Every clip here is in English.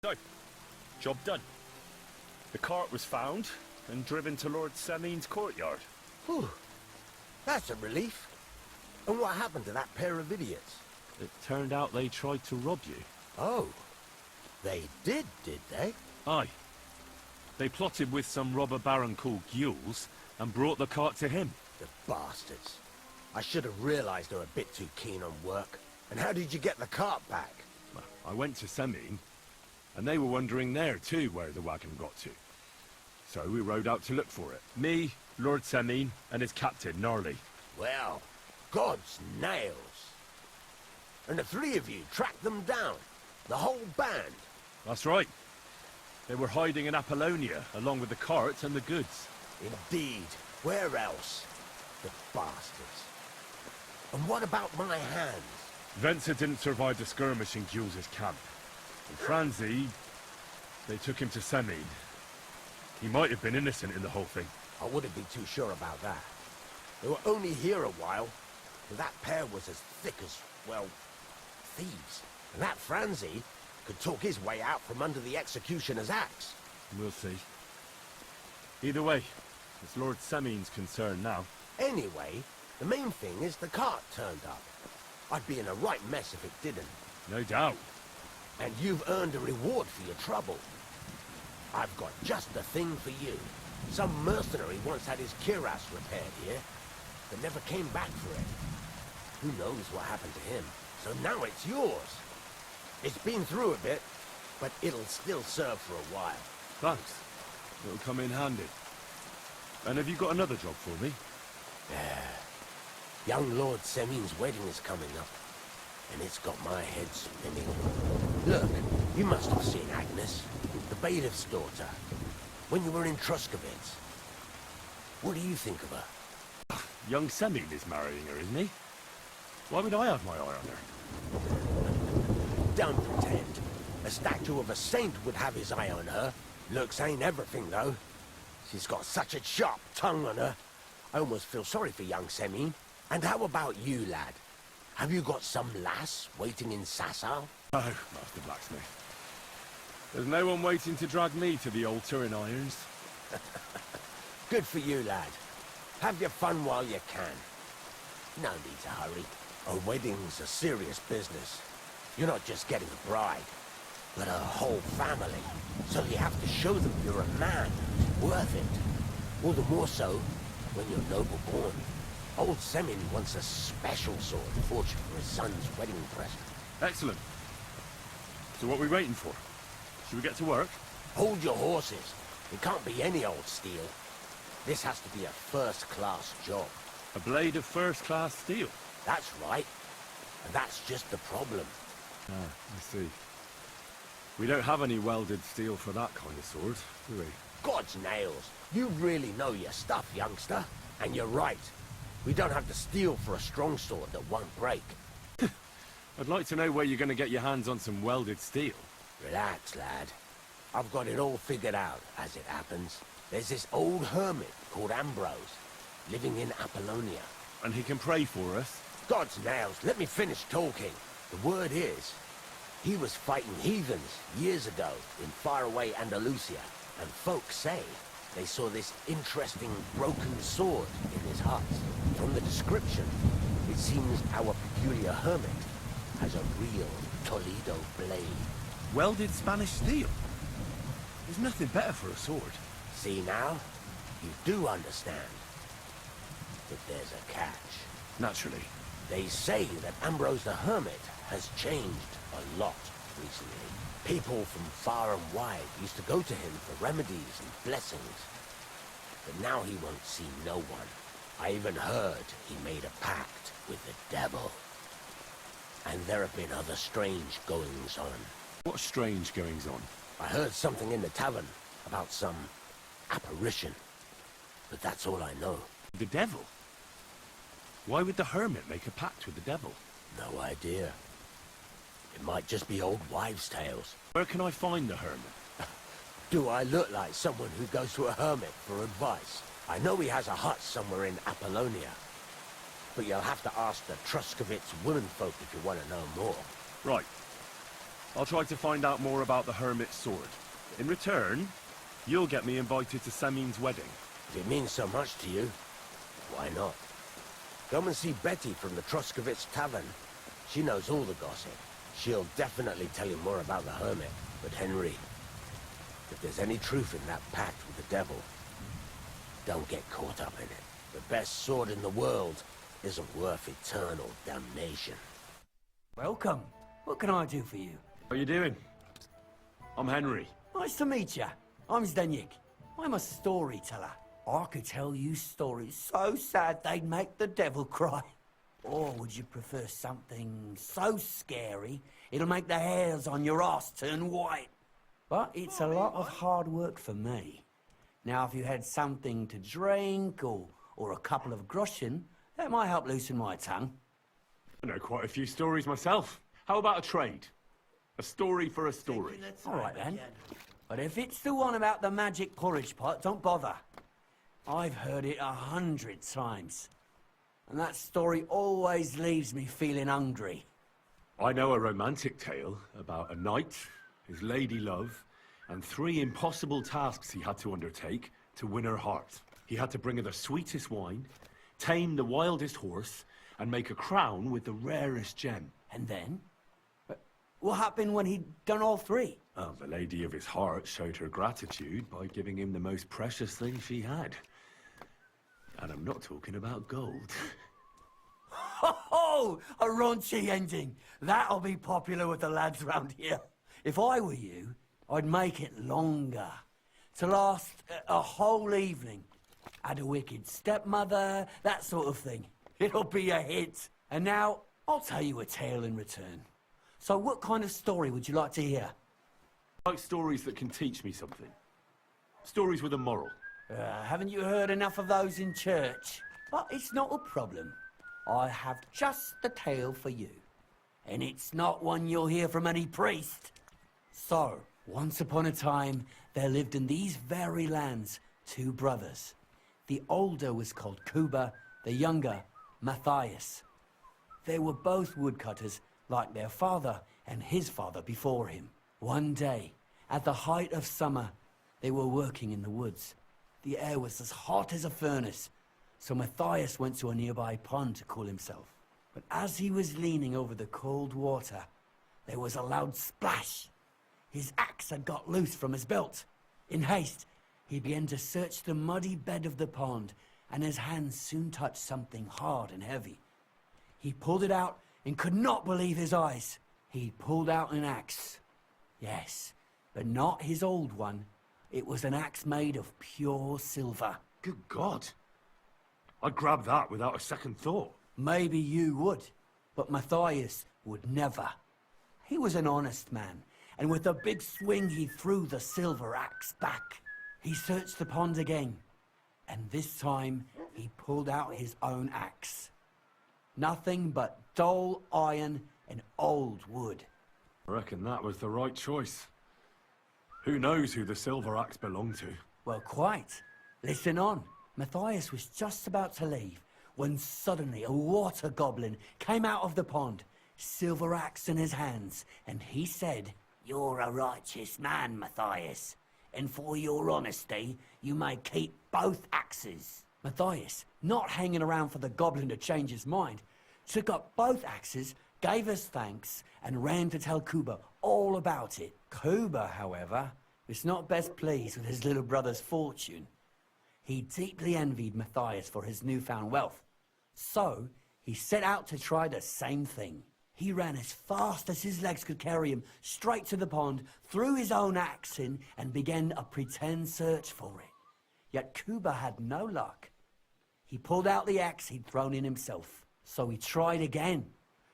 So, job done. The cart was found and driven to Lord Samin's courtyard. Whew. That's a relief. And what happened to that pair of idiots? It turned out they tried to rob you. Oh. They did they? Aye. They plotted with some robber baron called Gules and brought the cart to him. The bastards. I should have realized they were a bit too keen on work. And how did you get the cart back? Well, I went to Samin, and they were wondering there too where the wagon got to. So we rode out to look for it. Me, Lord Samin, and his captain, Gnarly. Well, God's nails. And the three of you tracked them down? The whole band? That's right. They were hiding in Apollonia, along with the cart and the goods. Indeed. Where else? The bastards. And what about my hands? Venser didn't survive the skirmish in Gules' camp. And Franzi, they took him to Samin. He might have been innocent in the whole thing. I wouldn't be too sure about that. They were only here a while, but that pair was as thick as, well, thieves. And that Franzi could talk his way out from under the executioner's axe. We'll see. Either way, it's Lord Samin's concern now. Anyway, the main thing is the cart turned up. I'd be in a right mess if it didn't. No doubt. And you've earned a reward for your trouble. I've got just the thing for you. Some mercenary once had his cuirass repaired here, but never came back for it. Who knows what happened to him? So now it's yours. It's been through a bit, but it'll still serve for a while. Thanks. It'll come in handy. And have you got another job for me? Yeah. Young Lord Samin's wedding is coming up, and it's got my head spinning. Look, you must have seen Agnes, the bailiff's daughter, when you were in Truscovitz. What do you think of her? Young Samin is marrying her, isn't he? Why would I have my eye on her? Don't pretend. A statue of a saint would have his eye on her. Looks ain't everything, though. She's got such a sharp tongue on her. I almost feel sorry for young Samin. And how about you, lad? Have you got some lass waiting in Sasau? No, Master Blacksmith. There's no one waiting to drag me to the altar in irons. Good for you, lad. Have your fun while you can. No need to hurry. A wedding's a serious business. You're not just getting a bride, but a whole family. So you have to show them you're a man who's worth it. All the more so when you're noble born. Old Samin wants a special sword forged for his son's wedding present. Excellent. So what are we waiting for? Should we get to work? Hold your horses. It can't be any old steel. This has to be a first-class job. A blade of first-class steel? That's right. And that's just the problem. Ah, I see. We don't have any welded steel for that kind of sword, do we? God's nails. You really know your stuff, youngster. And you're right. We don't have the steel for a strong sword that won't break. I'd like to know where you're going to get your hands on some welded steel. Relax, lad. I've got it all figured out, as it happens. There's this old hermit called Ambrose, living in Apollonia. And he can pray for us? God's nails, let me finish talking. The word is, he was fighting heathens years ago in faraway Andalusia, and folks say they saw this interesting broken sword in his hut. From the description, it seems our peculiar hermit has a real Toledo blade. Welded Spanish steel? There's nothing better for a sword. See now? You do understand. But there's a catch. Naturally. They say that Ambrose the Hermit has changed a lot recently. People from far and wide used to go to him for remedies and blessings. But now he won't see no one. I even heard he made a pact with the devil. And there have been other strange goings-on. What strange goings-on? I heard something in the tavern about some apparition. But that's all I know. The devil? Why would the hermit make a pact with the devil? No idea. It might just be old wives' tales. Where can I find the hermit? Do I look like someone who goes to a hermit for advice? I know he has a hut somewhere in Apollonia. But you'll have to ask the Truscovitz womenfolk if you want to know more. Right. I'll try to find out more about the Hermit's sword. In return, you'll get me invited to Samin's wedding. If it means so much to you, why not? Come and see Betty from the Troskovitz Tavern. She knows all the gossip. She'll definitely tell you more about the Hermit. But Henry, if there's any truth in that pact with the devil, don't get caught up in it. The best sword in the world isn't worth eternal damnation. Welcome. What can I do for you? How you doing? I'm Henry. Nice to meet you. I'm Zdeněk. I'm a storyteller. I could tell you stories so sad they'd make the devil cry. Or would you prefer something so scary it'll make the hairs on your ass turn white? But it's a lot of hard work for me. Now, if you had something to drink or a couple of groschen, that might help loosen my tongue. I know quite a few stories myself. How about a trade? A story for a story. All right, then. But if it's the one about the magic porridge pot, don't bother. I've heard it 100 times. And that story always leaves me feeling hungry. I know a romantic tale about a knight, his lady love, and 3 impossible tasks he had to undertake to win her heart. He had to bring her the sweetest wine, tame the wildest horse, and make a crown with the rarest gem. And then? What happened when he'd done all 3? Well, the lady of his heart showed her gratitude by giving him the most precious thing she had. And I'm not talking about gold. Ho ho! A raunchy ending. That'll be popular with the lads round here. If I were you, I'd make it longer. To last a whole evening. Add a wicked stepmother, that sort of thing. It'll be a hit. And now, I'll tell you a tale in return. So what kind of story would you like to hear? I like stories that can teach me something. Stories with a moral. Haven't you heard enough of those in church? But it's not a problem. I have just the tale for you. And it's not one you'll hear from any priest. So, once upon a time, there lived in these very lands 2 brothers. The older was called Kuba, the younger, Matthias. They were both woodcutters, like their father and his father before him. One day, at the height of summer, they were working in the woods. The air was as hot as a furnace, so Matthias went to a nearby pond to cool himself. But as he was leaning over the cold water, there was a loud splash. His axe had got loose from his belt. In haste, he began to search the muddy bed of the pond, and his hands soon touched something hard and heavy. He pulled it out and could not believe his eyes. He pulled out an axe. Yes, but not his old one. It was an axe made of pure silver. Good God. I'd grab that without a second thought. Maybe you would, but Matthias would never. He was an honest man, and with a big swing he threw the silver axe back. He searched the pond again, and this time he pulled out his own axe. Nothing but dull iron and old wood. I reckon that was the right choice. Who knows who the silver axe belonged to? Well, quite. Listen on. Matthias was just about to leave when suddenly a water goblin came out of the pond, silver axe in his hands, and he said, "You're a righteous man, Matthias, and for your honesty, you may keep both axes." Matthias, not hanging around for the goblin to change his mind, took up both axes, gave us thanks, and ran to tell Kuba all about it. Kuba, however, was not best pleased with his little brother's fortune. He deeply envied Matthias for his newfound wealth. So, he set out to try the same thing. He ran as fast as his legs could carry him straight to the pond, threw his own axe in, and began a pretend search for it. Yet Kuba had no luck. He pulled out the axe he'd thrown in himself. So he tried again.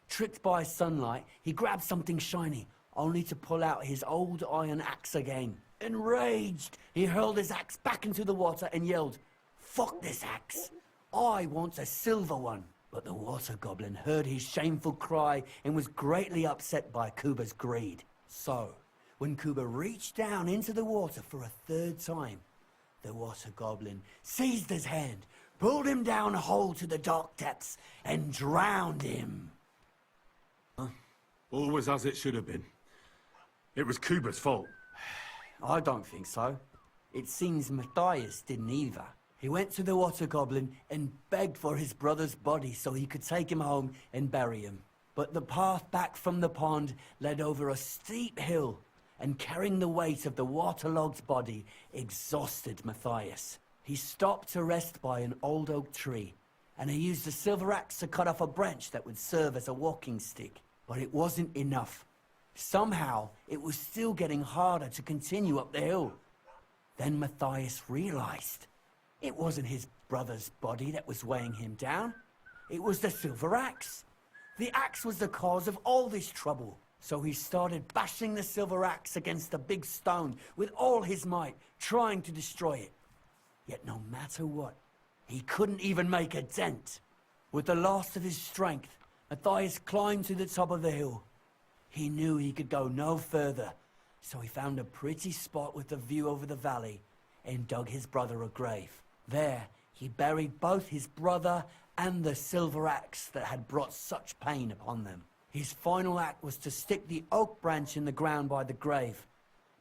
Tricked by sunlight, he grabbed something shiny, only to pull out his old iron axe again. Enraged, he hurled his axe back into the water and yelled, "Fuck this axe! I want a silver one!" But the water goblin heard his shameful cry and was greatly upset by Kuba's greed. So, when Kuba reached down into the water for a 3rd time, the water goblin seized his hand, pulled him down a hole to the dark depths, and drowned him. All was as it should have been. It was Kuba's fault. I don't think so. It seems Matthias didn't either. He went to the water goblin and begged for his brother's body so he could take him home and bury him. But the path back from the pond led over a steep hill, and carrying the weight of the waterlogged body exhausted Matthias. He stopped to rest by an old oak tree, and he used a silver axe to cut off a branch that would serve as a walking stick. But it wasn't enough. Somehow, it was still getting harder to continue up the hill. Then Matthias realized it wasn't his brother's body that was weighing him down. It was the silver axe. The axe was the cause of all this trouble. So he started bashing the silver axe against the big stone with all his might, trying to destroy it. Yet no matter what, he couldn't even make a dent. With the last of his strength, Matthias climbed to the top of the hill. He knew he could go no further, so he found a pretty spot with a view over the valley and dug his brother a grave. There, he buried both his brother and the silver axe that had brought such pain upon them. His final act was to stick the oak branch in the ground by the grave.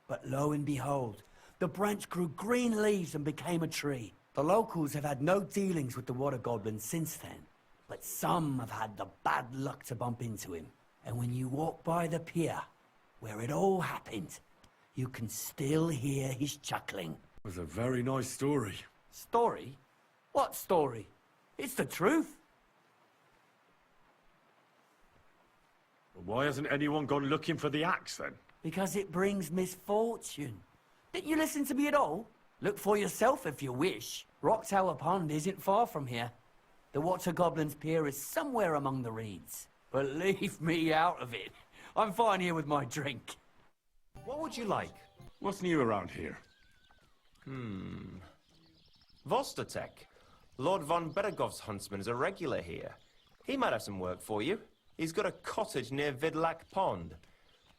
But lo and behold, the branch grew green leaves and became a tree. The locals have had no dealings with the water goblin since then, but some have had the bad luck to bump into him. And when you walk by the pier, where it all happened, you can still hear his chuckling. It was a very nice story. Story? What story? It's the truth. Why hasn't anyone gone looking for the axe then? Because it brings misfortune. Didn't you listen to me at all? Look for yourself if you wish. Rock Tower Pond isn't far from here. The Water Goblin's pier is somewhere among the reeds. But leave me out of it. I'm fine here with my drink. What would you like? What's new around here? Vostotek. Lord von Beregov's huntsman is a regular here. He might have some work for you. He's got a cottage near Vidlak Pond.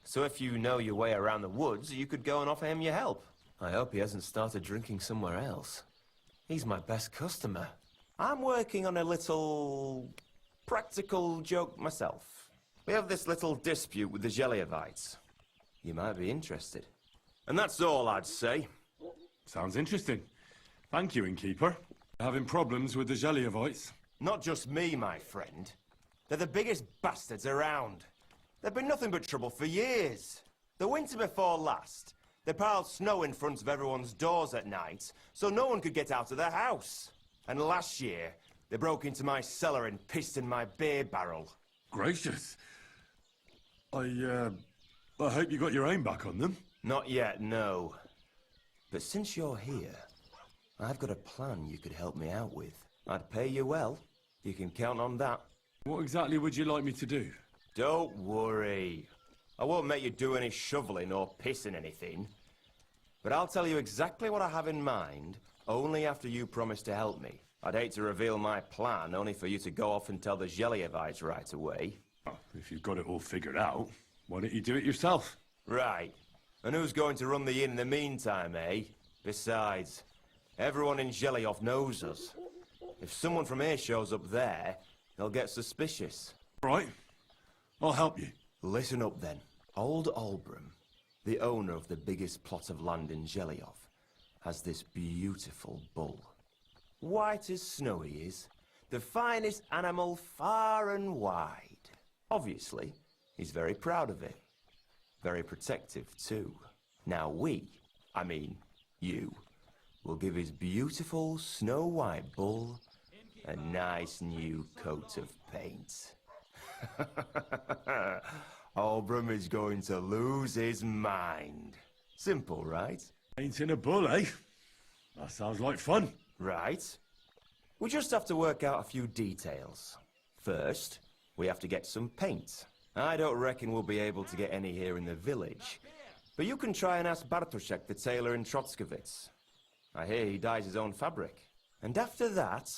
So if you know your way around the woods, you could go and offer him your help. I hope he hasn't started drinking somewhere else. He's my best customer. I'm working on a little practical joke myself. We have this little dispute with the Gelievites. You might be interested. And that's all I'd say. Sounds interesting. Thank you, innkeeper. Having problems with the Gelievites? Not just me, my friend. They're the biggest bastards around. They've been nothing but trouble for years. The winter before last, they piled snow in front of everyone's doors at night, so no one could get out of their house. And last year, they broke into my cellar and pissed in my beer barrel. Gracious. I hope you got your aim back on them. Not yet, no. But since you're here, I've got a plan you could help me out with. I'd pay you well. You can count on that. What exactly would you like me to do? Don't worry. I won't make you do any shoveling or pissing anything. But I'll tell you exactly what I have in mind, only after you promise to help me. I'd hate to reveal my plan, only for you to go off and tell the Gelievites right away. Well, if you've got it all figured out, why don't you do it yourself? Right. And who's going to run the inn in the meantime, eh? Besides, everyone in Geliov knows us. If someone from here shows up there, they'll get suspicious. Right. I'll help you. Listen up then. Old Olbram, the owner of the biggest plot of land in Geliov, has this beautiful bull. White as snow he is, the finest animal far and wide. Obviously, he's very proud of it. Very protective too. Now you, will give his beautiful snow-white bull a nice new coat of paint. Olbram is going to lose his mind. Simple, right? Painting a bull, eh? That sounds like fun. Right. We just have to work out a few details. First, we have to get some paint. I don't reckon we'll be able to get any here in the village. But you can try and ask Bartoszek, the tailor in Trotskovitz. I hear he dyes his own fabric. And after that,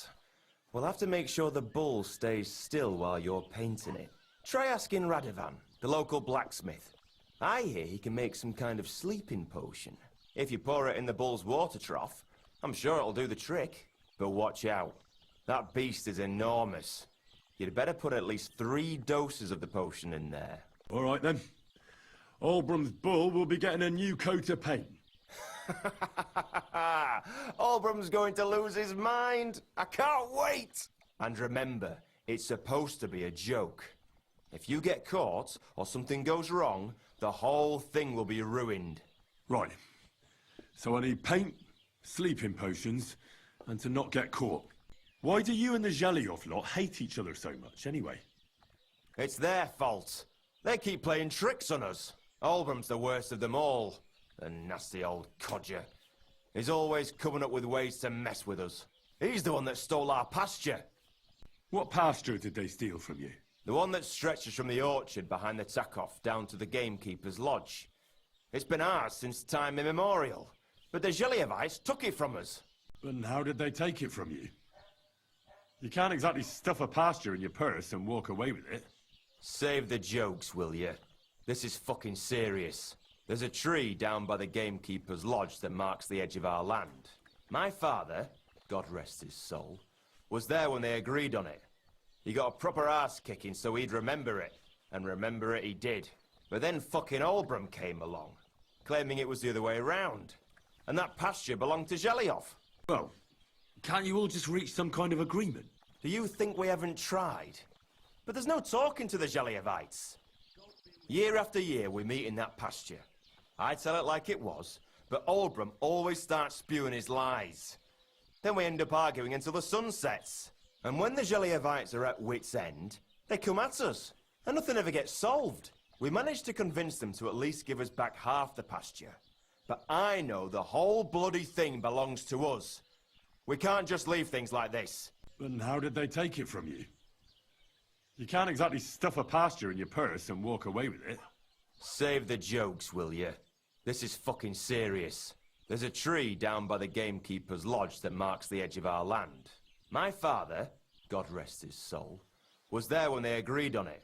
we'll have to make sure the bull stays still while you're painting it. Try asking Radovan, the local blacksmith. I hear he can make some kind of sleeping potion. If you pour it in the bull's water trough, I'm sure it'll do the trick. But watch out. That beast is enormous. You'd better put at least 3 doses of the potion in there. All right then. Albrum's bull will be getting a new coat of paint. Albrum's going to lose his mind. I can't wait. And remember, it's supposed to be a joke. If you get caught or something goes wrong, the whole thing will be ruined. Right. So I need paint, sleeping potions, and to not get caught. Why do you and the Zhelyov lot hate each other so much, anyway? It's their fault. They keep playing tricks on us. Albrum's the worst of them all. The nasty old codger. He's always coming up with ways to mess with us. He's the one that stole our pasture. What pasture did they steal from you? The one that stretches from the orchard behind the Takov down to the gamekeeper's lodge. It's been ours since time immemorial. But the Zhelyevites took it from us. And how did they take it from you? You can't exactly stuff a pasture in your purse and walk away with it. Save the jokes, will you? This is fucking serious. There's a tree down by the gamekeeper's lodge that marks the edge of our land. My father, God rest his soul, was there when they agreed on it. He got a proper arse-kicking so he'd remember it. And remember it he did. But then fucking Albrum came along, claiming it was the other way around. And that pasture belonged to Zhelyov. Well, can't you all just reach some kind of agreement? Do you think we haven't tried? But there's no talking to the Zhelyevites. Year after year we meet in that pasture. I tell it like it was, but Albrum always starts spewing his lies. Then we end up arguing until the sun sets. And when the Zhelyevites are at wit's end, they come at us. And nothing ever gets solved. We managed to convince them to at least give us back half the pasture. But I know the whole bloody thing belongs to us. We can't just leave things like this. And how did they take it from you? You can't exactly stuff a pasture in your purse and walk away with it. Save the jokes, will you? This is fucking serious. There's a tree down by the gamekeeper's lodge that marks the edge of our land. My father, God rest his soul, was there when they agreed on it.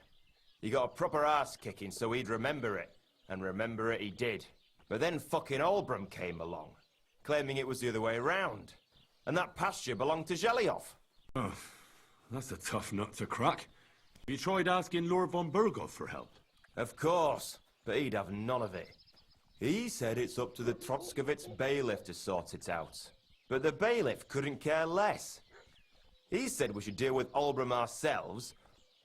He got a proper arse-kicking so he'd remember it. And remember it he did. But then fucking Albrum came along, claiming it was the other way around. And that pasture belonged to Zhelyov. Oh, that's a tough nut to crack. You tried asking Lord von Burgov for help? Of course, but he'd have none of it. He said it's up to the Trotskovitz bailiff to sort it out. But the bailiff couldn't care less. He said we should deal with Albrum ourselves,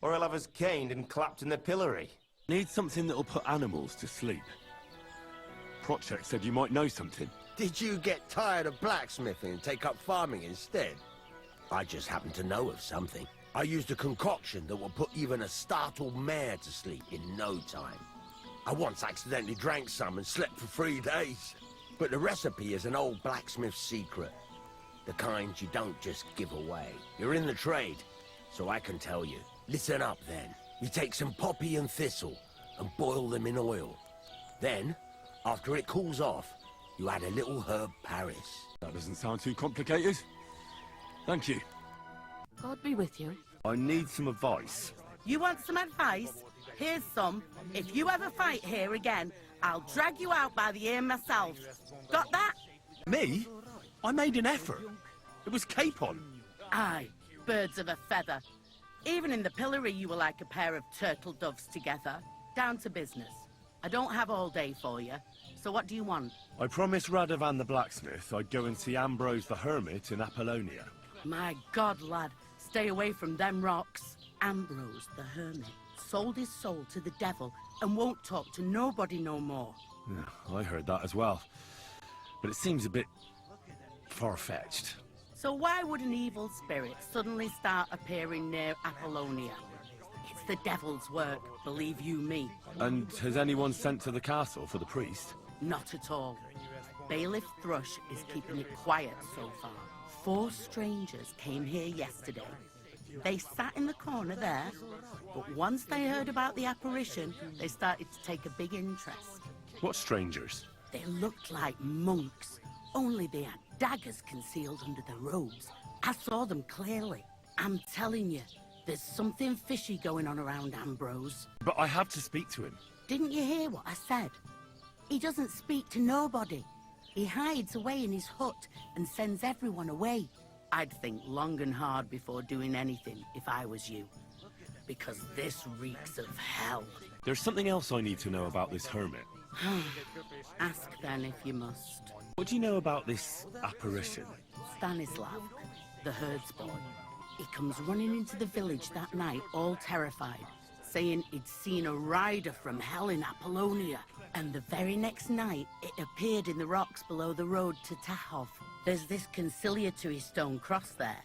or he'll have us caned and clapped in the pillory. Need something that'll put animals to sleep. Prochek said you might know something. Did you get tired of blacksmithing and take up farming instead? I just happen to know of something. I used a concoction that will put even a startled mare to sleep in no time. I once accidentally drank some and slept for 3 days. But the recipe is an old blacksmith's secret. The kind you don't just give away. You're in the trade, so I can tell you. Listen up then. You take some poppy and thistle and boil them in oil. Then, after it cools off, you add a little herb Paris. That doesn't sound too complicated. Thank you. God be with you. I need some advice. You want some advice? Here's some. If you ever fight here again, I'll drag you out by the ear myself. Got that? Me? I made an effort. It was capon. Aye, birds of a feather. Even in the pillory you were like a pair of turtle doves together. Down to business. I don't have all day for you. So what do you want? I promised Radovan the blacksmith I'd go and see Ambrose the hermit in Apollonia. My God, lad, stay away from them rocks. Ambrose the hermit sold his soul to the devil and won't talk to nobody no more. Yeah, I heard that as well. But it seems a bit far-fetched. So why would an evil spirit suddenly start appearing near Apollonia? It's the devil's work, believe you me. And has anyone sent to the castle for the priest? Not at all. Bailiff Thrush is keeping it quiet so far. 4 strangers came here yesterday. They sat in the corner there, but once they heard about the apparition, they started to take a big interest. What strangers? They looked like monks, only they had daggers concealed under their robes. I saw them clearly. I'm telling you, there's something fishy going on around Ambrose. But I have to speak to him. Didn't you hear what I said? He doesn't speak to nobody. He hides away in his hut and sends everyone away. I'd think long and hard before doing anything if I was you. Because this reeks of hell. There's something else I need to know about this hermit. Ask then if you must. What do you know about this apparition? Stanislav, the herdsboy. He comes running into the village that night, all terrified, saying he'd seen a rider from hell in Apollonia. And the very next night, it appeared in the rocks below the road to Tahov. There's this conciliatory stone cross there.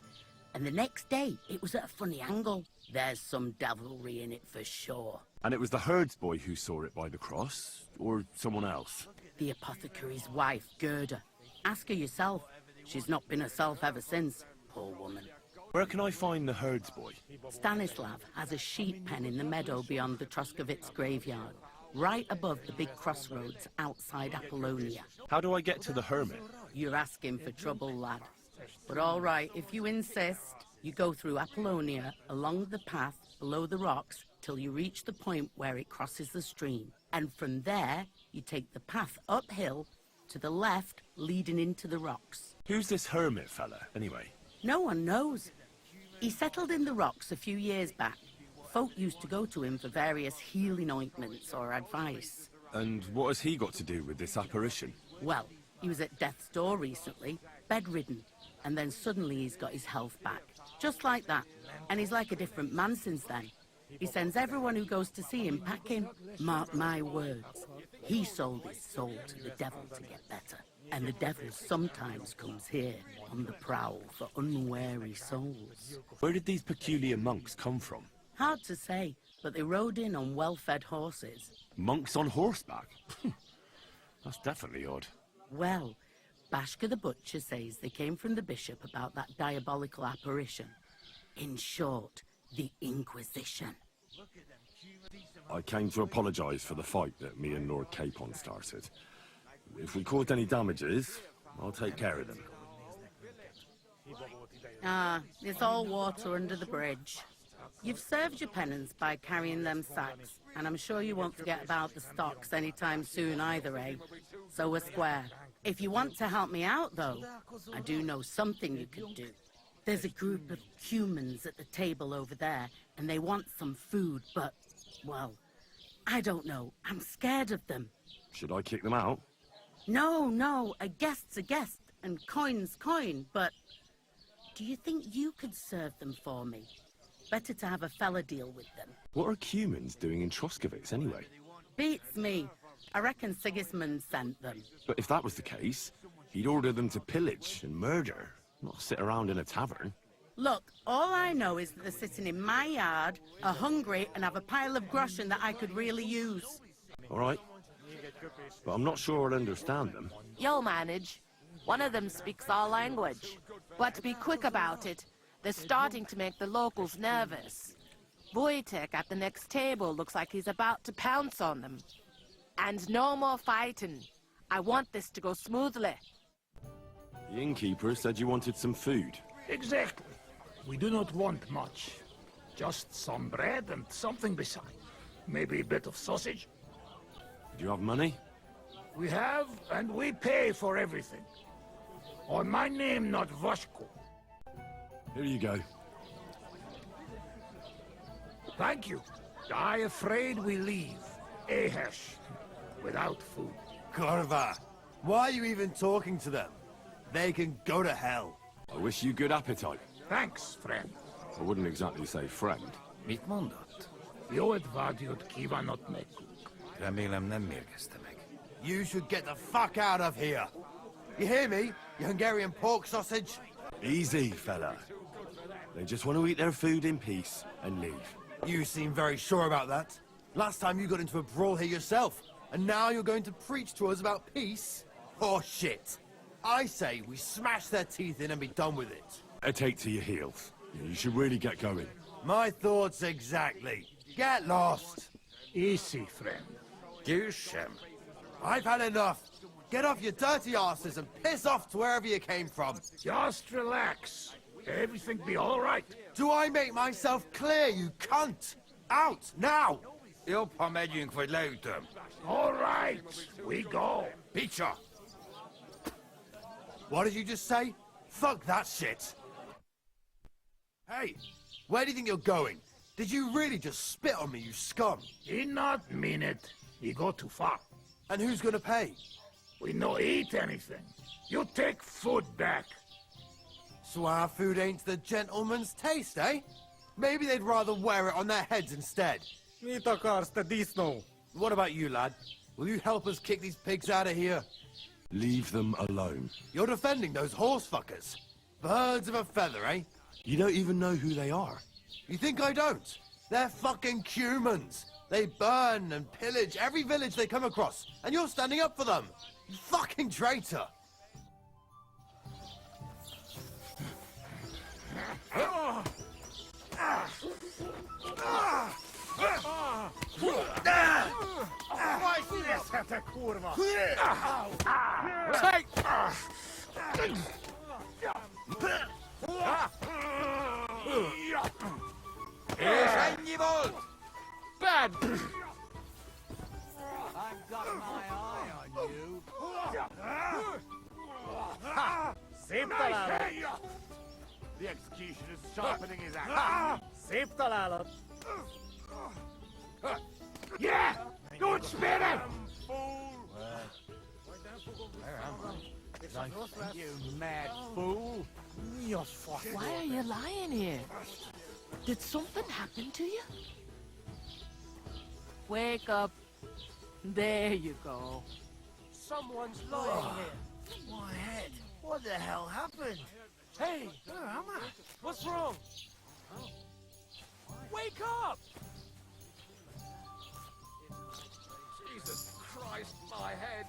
And the next day, it was at a funny angle. There's some devilry in it for sure. And it was the herdsboy who saw it by the cross, or someone else? The apothecary's wife, Gerda. Ask her yourself. She's not been herself ever since, poor woman. Where can I find the herdsboy? Stanislav has a sheep pen in the meadow beyond the Troskovitz graveyard, right above the big crossroads outside Apollonia. How do I get to the hermit? You're asking for trouble, lad. But all right, if you insist, you go through Apollonia, along the path below the rocks, till you reach the point where it crosses the stream. And from there, you take the path uphill to the left, leading into the rocks. Who's this hermit fella, anyway? No one knows. He settled in the rocks a few years back. Folk used to go to him for various healing ointments or advice. And what has he got to do with this apparition? Well, he was at death's door recently, bedridden, and then suddenly he's got his health back. Just like that. And he's like a different man since then. He sends everyone who goes to see him packing. Mark my words. He sold his soul to the devil to get better. And the devil sometimes comes here on the prowl for unwary souls. Where did these peculiar monks come from? Hard to say, but they rode in on well-fed horses. Monks on horseback? That's definitely odd. Well, Bashka the butcher says they came from the bishop about that diabolical apparition. In short, the Inquisition. I came to apologise for the fight that me and Lord k-hunk started. If we caused any damages, I'll take care of them. Ah, it's all water under the bridge. You've served your penance by carrying them sacks, and I'm sure you won't forget about the stocks anytime soon either, eh? So we're square. If you want to help me out, though, I do know something you could do. There's a group of humans at the table over there, and they want some food, but, well, I don't know. I'm scared of them. Should I kick them out? No, a guest's a guest, and coin's coin, but do you think you could serve them for me? Better to have a fella deal with them. What are humans doing in Troskovitz, anyway? Beats me. I reckon Sigismund sent them. But if that was the case, he'd order them to pillage and murder, not sit around in a tavern. Look, all I know is that they're sitting in my yard, are hungry, and have a pile of groschen that I could really use. All right. But I'm not sure I'll understand them. You'll manage. One of them speaks our language. But be quick about it. They're starting to make the locals nervous. Wojtek at the next table looks like he's about to pounce on them. And no more fighting. I want this to go smoothly. The innkeeper said you wanted some food. Exactly. We do not want much. Just some bread and something beside. Maybe a bit of sausage. Do you have money? We have, and we pay for everything. On my name, not Vashko. Here you go. Thank you. I afraid we leave, Ahesh, without food. Korva, why are you even talking to them? They can go to hell. I wish you good appetite. Thanks, friend. I wouldn't exactly say friend. Mit mondott? Jót vágyott kívánott nekünk. Remélem nem mérgezte meg. You should get the fuck out of here. You hear me, you Hungarian pork sausage? Easy, fella. They just want to eat their food in peace and leave. You seem very sure about that. Last time you got into a brawl here yourself, and now you're going to preach to us about peace? Oh shit. I say we smash their teeth in and be done with it. Take to your heels. You should really get going. My thoughts exactly. Get lost. Easy, friend. Győzzem! I've had enough. Get off your dirty asses and piss off to wherever you came from. Just relax. Everything be all right. Do I make myself clear, you cunt? Out, now! Jobb, ha megyünk, vagy leütöm. All right, we go. Picture! What did you just say? Fuck that shit! Hey, where do you think you're going? Did you really just spit on me, you scum? He not mean it. He go too far. And who's gonna pay? We no eat anything. You take food back. So our food ain't the gentleman's taste, eh? Maybe they'd rather wear it on their heads instead. What about you, lad? Will you help us kick these pigs out of here? Leave them alone. You're defending those horse fuckers. Birds of a feather, eh? You don't even know who they are. You think I don't? They're fucking humans. They burn and pillage every village they come across, and you're standing up for them. You fucking traitor. És ennyi volt? Bad! I've got my eye on you. Szép találat! The executioner's sharpening his axe. Szép találat! Yeah! Don't spit it! You mad fool! Why are you lying here? Did something happen to you? Wake up. There you go. Someone's lying here. My head! What the hell happened? Hey, Where am I? what's wrong? Wake up! Jesus Christ, my head.